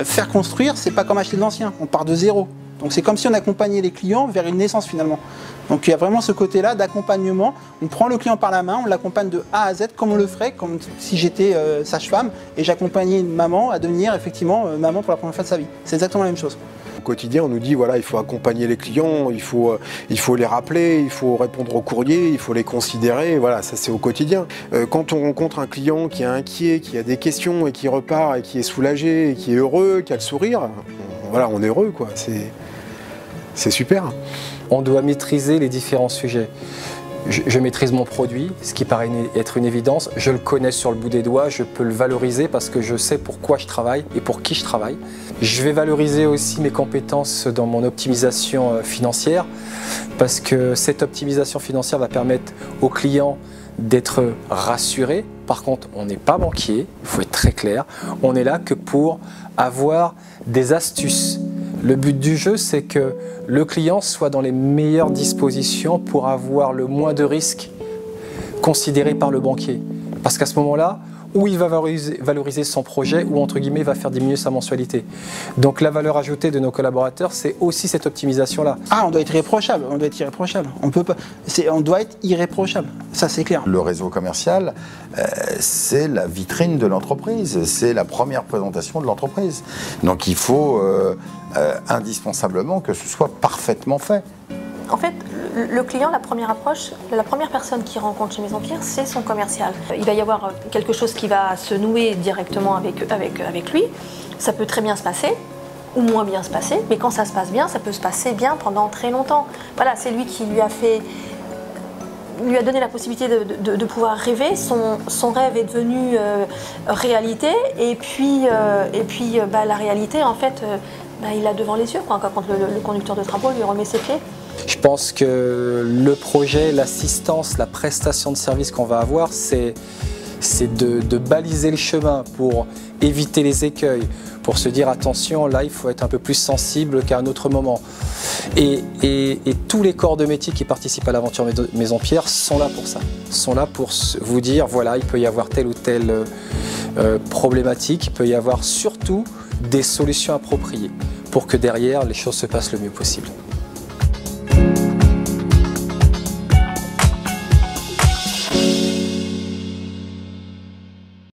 Faire construire, c'est pas comme acheter de l'ancien, on part de zéro. Donc c'est comme si on accompagnait les clients vers une naissance finalement. Donc il y a vraiment ce côté-là d'accompagnement. On prend le client par la main, on l'accompagne de A à Z comme on le ferait, comme si j'étais sage-femme et j'accompagnais une maman à devenir effectivement maman pour la première fois de sa vie. C'est exactement la même chose. Au quotidien, on nous dit voilà, il faut accompagner les clients, il faut les rappeler, il faut répondre aux courriers, il faut les considérer. Voilà, ça c'est au quotidien. Quand on rencontre un client qui est inquiet, qui a des questions et qui repart et qui est soulagé, et qui est heureux, qui a le sourire, voilà, on est heureux quoi. C'est super. On doit maîtriser les différents sujets. Je maîtrise mon produit, ce qui paraît être une évidence. Je le connais sur le bout des doigts, je peux le valoriser parce que je sais pourquoi je travaille et pour qui je travaille. Je vais valoriser aussi mes compétences dans mon optimisation financière parce que cette optimisation financière va permettre aux clients d'être rassurés. Par contre, on n'est pas banquier, il faut être très clair. On est là que pour avoir des astuces. Le but du jeu, c'est que le client soit dans les meilleures dispositions pour avoir le moins de risques considérés par le banquier. Parce qu'à ce moment-là, ou il va valoriser son projet, ou entre guillemets, il va faire diminuer sa mensualité. Donc la valeur ajoutée de nos collaborateurs, c'est aussi cette optimisation-là. Ah, on doit être irréprochable, on doit être irréprochable. On doit être irréprochable, ça c'est clair. Le réseau commercial, c'est la vitrine de l'entreprise, c'est la première présentation de l'entreprise. Donc il faut indispensablement que ce soit parfaitement fait. En fait, le client, la première approche, la première personne qu'il rencontre chez Maison Pierre, c'est son commercial. Il va y avoir quelque chose qui va se nouer directement avec lui. Ça peut très bien se passer, ou moins bien se passer, mais quand ça se passe bien, ça peut se passer bien pendant très longtemps. Voilà, c'est lui qui lui a donné la possibilité de pouvoir rêver. Son rêve est devenu réalité, et puis la réalité, en fait, il l'a devant les yeux quand le conducteur de travaux lui remet ses pieds. Je pense que le projet, l'assistance, la prestation de service qu'on va avoir, c'est de baliser le chemin pour éviter les écueils, pour se dire attention, là il faut être un peu plus sensible qu'à un autre moment. Et tous les corps de métier qui participent à l'aventure Maison Pierre sont là pour ça, sont là pour vous dire voilà, il peut y avoir telle ou telle problématique, il peut y avoir surtout des solutions appropriées pour que derrière les choses se passent le mieux possible.